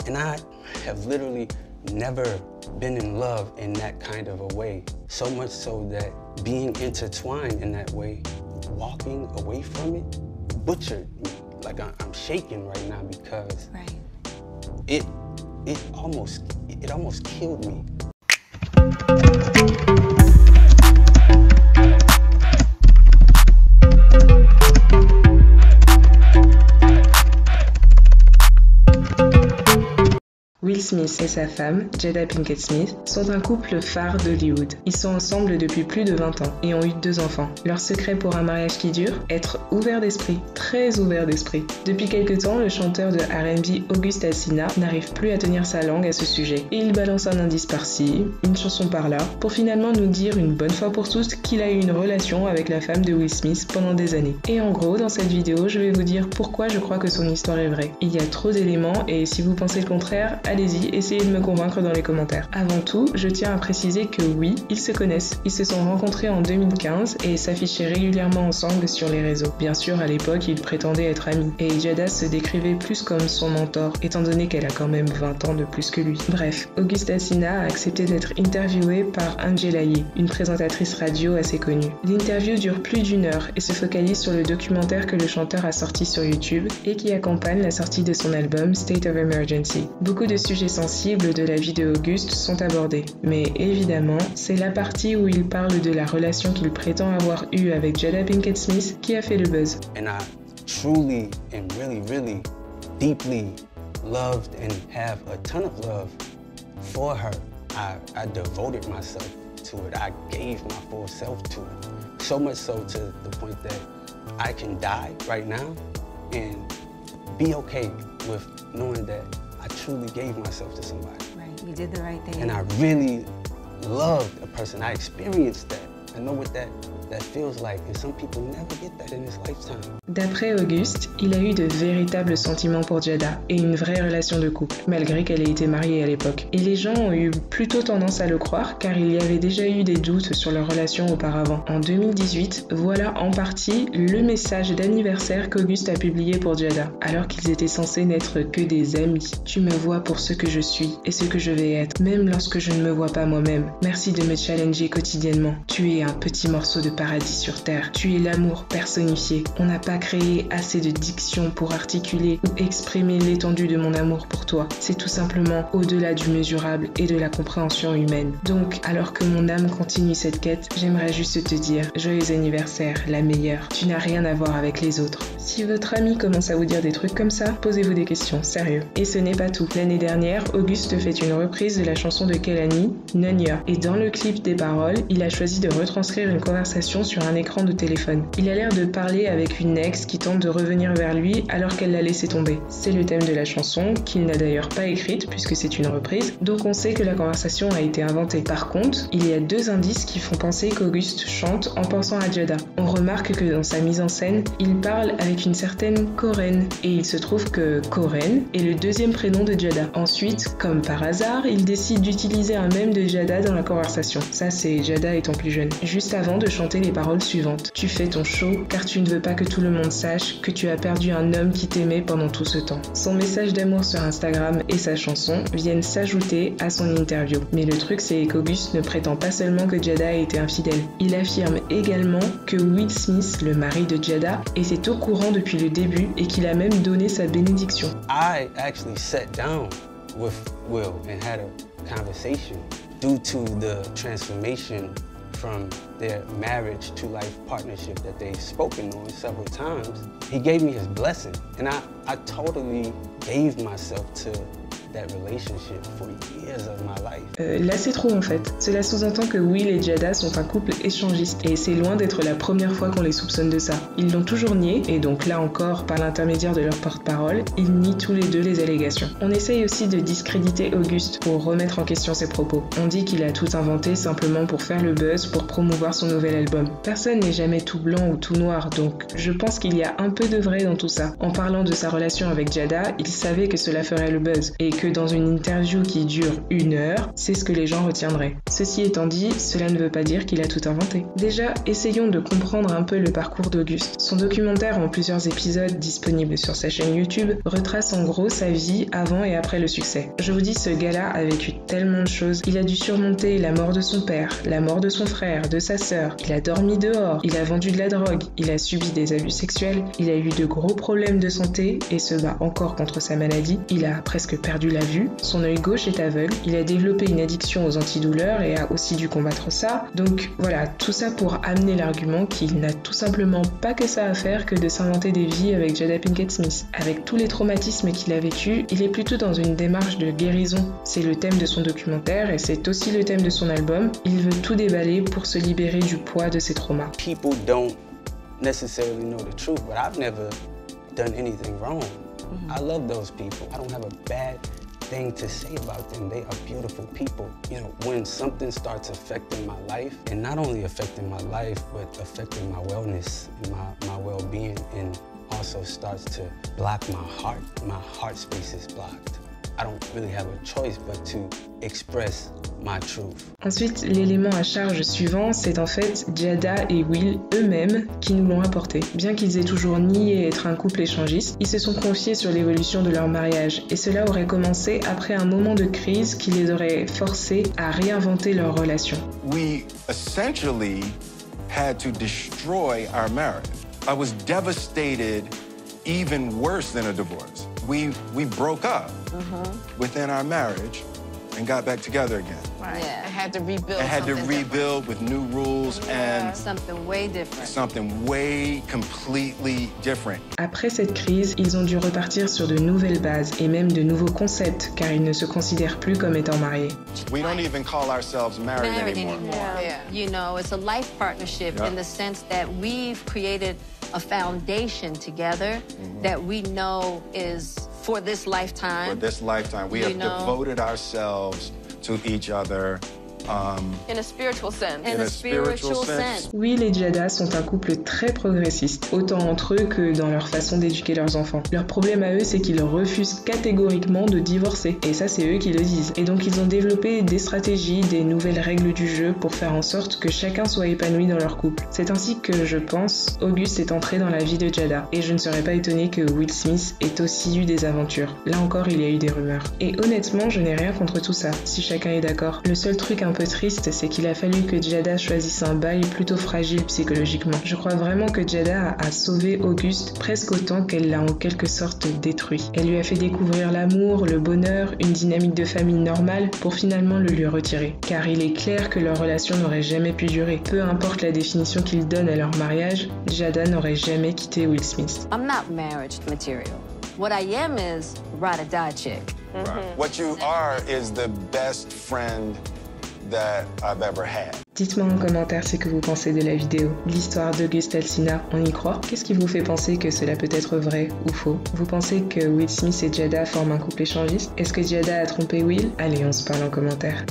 And I have literally never been in love in that kind of a way. So much so that being intertwined in that way, walking away from it, butchered me. Like I'm shaking right now because it almost killed me. Will Smith et sa femme, Jada Pinkett Smith, sont un couple phare d'Hollywood. Ils sont ensemble depuis plus de 20 ans et ont eu 2 enfants. Leur secret pour un mariage qui dure? Être ouvert d'esprit, très ouvert d'esprit. Depuis quelque temps, le chanteur de R&B August Alsina n'arrive plus à tenir sa langue à ce sujet. Et il balance un indice par-ci, une chanson par-là, pour finalement nous dire une bonne fois pour toutes qu'il a eu une relation avec la femme de Will Smith pendant des années. Et en gros, dans cette vidéo, je vais vous dire pourquoi je crois que son histoire est vraie. Il y a trop d'éléments et si vous pensez le contraire, allez-y, essayez de me convaincre dans les commentaires. Avant tout, je tiens à préciser que oui, ils se connaissent. Ils se sont rencontrés en 2015 et s'affichaient régulièrement ensemble sur les réseaux. Bien sûr, à l'époque, ils prétendaient être amis. Et Jada se décrivait plus comme son mentor, étant donné qu'elle a quand même 20 ans de plus que lui. Bref, August Alsina a accepté d'être interviewé par Angela Yee, une présentatrice radio assez connue. L'interview dure plus d'1 heure et se focalise sur le documentaire que le chanteur a sorti sur YouTube et qui accompagne la sortie de son album State of Emergency. Beaucoup de sujets sensibles de la vie de August sont abordés, mais évidemment, c'est la partie où il parle de la relation qu'il prétend avoir eue avec Jada Pinkett Smith qui a fait le buzz. And I truly and really deeply loved and have a ton of love for her. I devoted myself to it. I gave my full self to it. So much so to the point that I can die right now and be okay with knowing that I truly gave myself to somebody. Right, you did the right thing. And I really loved a person. I experienced that. I know what that feels like, and some people never get that in this lifetime. D'après August, il a eu de véritables sentiments pour Jada et une vraie relation de couple, malgré qu'elle ait été mariée à l'époque. Et les gens ont eu plutôt tendance à le croire car il y avait déjà eu des doutes sur leur relation auparavant. En 2018, voilà en partie le message d'anniversaire qu'August a publié pour Jada, alors qu'ils étaient censés n'être que des amis. Tu me vois pour ce que je suis et ce que je vais être, même lorsque je ne me vois pas moi-même. Merci de me challenger quotidiennement. Tu es un petit morceau de paradis sur terre. Tu es l'amour personnifié. On n'a pas créé assez de diction pour articuler ou exprimer l'étendue de mon amour pour toi. C'est tout simplement au-delà du mesurable et de la compréhension humaine. Donc, alors que mon âme continue cette quête, j'aimerais juste te dire joyeux anniversaire, la meilleure. Tu n'as rien à voir avec les autres. Si votre ami commence à vous dire des trucs comme ça, posez-vous des questions, sérieux. Et ce n'est pas tout. L'année dernière, Auguste fait une reprise de la chanson de Kehlani, None Ya. Et dans le clip des paroles, il a choisi de retranscrire une conversation sur un écran de téléphone. Il a l'air de parler avec une ex qui tente de revenir vers lui alors qu'elle l'a laissé tomber. C'est le thème de la chanson, qu'il n'a d'ailleurs pas écrite puisque c'est une reprise, donc on sait que la conversation a été inventée. Par contre, il y a 2 indices qui font penser qu'Auguste chante en pensant à Jada. On remarque que dans sa mise en scène, il parle avec une certaine Corinne, et il se trouve que Corinne est le 2e prénom de Jada. Ensuite, comme par hasard, il décide d'utiliser un mème de Jada dans la conversation. Ça, c'est Jada étant plus jeune. Juste avant de chanter les paroles suivantes. Tu fais ton show car tu ne veux pas que tout le monde sache que tu as perdu un homme qui t'aimait pendant tout ce temps. Son message d'amour sur Instagram et sa chanson viennent s'ajouter à son interview. Mais le truc, c'est qu'Auguste ne prétend pas seulement que Jada a été infidèle. Il affirme également que Will Smith, le mari de Jada, était au courant depuis le début et qu'il a même donné sa bénédiction. I actually sat down with Will and had a conversation due to the transformation from their marriage to life partnership that they've spoken on several times. He gave me his blessing, and I totally gave myself to that relationship for years of my life. Là c'est trop en fait. Cela sous-entend que Will et Jada sont un couple échangiste et c'est loin d'être la première fois qu'on les soupçonne de ça. Ils l'ont toujours nié et donc là encore par l'intermédiaire de leur porte-parole, ils nient tous les deux les allégations. On essaye aussi de discréditer Auguste pour remettre en question ses propos. On dit qu'il a tout inventé simplement pour faire le buzz, pour promouvoir son nouvel album. Personne n'est jamais tout blanc ou tout noir, donc je pense qu'il y a un peu de vrai dans tout ça. En parlant de sa relation avec Jada, il savait que cela ferait le buzz et que que dans une interview qui dure 1 heure, c'est ce que les gens retiendraient. Ceci étant dit, cela ne veut pas dire qu'il a tout inventé. Déjà, essayons de comprendre un peu le parcours d'Auguste. Son documentaire en plusieurs épisodes disponible sur sa chaîne YouTube retrace en gros sa vie avant et après le succès. Je vous dis, ce gars-là a vécu tellement de choses. Il a dû surmonter la mort de son père, la mort de son frère, de sa sœur. Il a dormi dehors, il a vendu de la drogue, il a subi des abus sexuels, il a eu de gros problèmes de santé et se bat encore contre sa maladie. Il a presque perdu la vue, son œil gauche est aveugle, il a développé une addiction aux antidouleurs et a aussi dû combattre ça. Donc voilà, tout ça pour amener l'argument qu'il n'a tout simplement pas que ça à faire que de s'inventer des vies avec Jada Pinkett Smith. Avec tous les traumatismes qu'il a vécu, il est plutôt dans une démarche de guérison. C'est le thème de son documentaire et c'est aussi le thème de son album. Il veut tout déballer pour se libérer du poids de ses traumas. People don't necessarily know the truth, but I've never done anything wrong. I love those people. I don't have a bad thing to say about them. They are beautiful people. You know, when something starts affecting my life, and not only affecting my life, but affecting my wellness and my well-being, and also starts to block my heart space is blocked. I don't really have a choice but to express my truth. Ensuite, l'élément à charge suivant, c'est en fait Jada et Will eux-mêmes qui nous l'ont apporté. Bien qu'ils aient toujours nié être un couple échangiste, ils se sont confiés sur l'évolution de leur mariage et cela aurait commencé après un moment de crise qui les aurait forcés à réinventer leur relation. We essentially had to destroy our marriage. I was devastated, even worse than a divorce. We broke up within our marriage and got back together again. Right. Yeah. I had to rebuild. I had to rebuild with new rules and something way different. Something way completely different. Après cette crise, ils ont dû repartir sur de nouvelles bases et même de nouveaux concepts car ils ne se considèrent plus comme étant mariés. We don't even call ourselves married anymore. Yeah. You know, it's a life partnership in the sense that we've created a foundation together that we know is for this lifetime. For this lifetime. We have devoted ourselves to each other. In a spiritual sense. In a spiritual sense. Will et Jada sont un couple très progressiste, autant entre eux que dans leur façon d'éduquer leurs enfants. Leur problème à eux, c'est qu'ils refusent catégoriquement de divorcer. Et ça, c'est eux qui le disent. Et donc, ils ont développé des stratégies, des nouvelles règles du jeu pour faire en sorte que chacun soit épanoui dans leur couple. C'est ainsi que, je pense, Auguste est entré dans la vie de Jada. Et je ne serais pas étonnée que Will Smith ait aussi eu des aventures. Là encore, il y a eu des rumeurs. Et honnêtement, je n'ai rien contre tout ça, si chacun est d'accord. Le seul truc un peu triste, c'est qu'il a fallu que Jada choisisse un bail plutôt fragile psychologiquement. Je crois vraiment que Jada a sauvé Auguste presque autant qu'elle l'a en quelque sorte détruit. Elle lui a fait découvrir l'amour, le bonheur, une dynamique de famille normale pour finalement le lui retirer. Car il est clair que leur relation n'aurait jamais pu durer. Peu importe la définition qu'ils donnent à leur mariage, Jada n'aurait jamais quitté Will Smith. I'm not marriage material. What I am is ride or die chick. Right. What you are is the best friend that I've ever had. Dites-moi en commentaire ce que vous pensez de la vidéo. L'histoire d'Auguste Alsina, on y croit? Qu'est-ce qui vous fait penser que cela peut être vrai ou faux? Vous pensez que Will Smith et Jada forment un couple échangiste? Est-ce que Jada a trompé Will? Allez, on se parle en commentaire.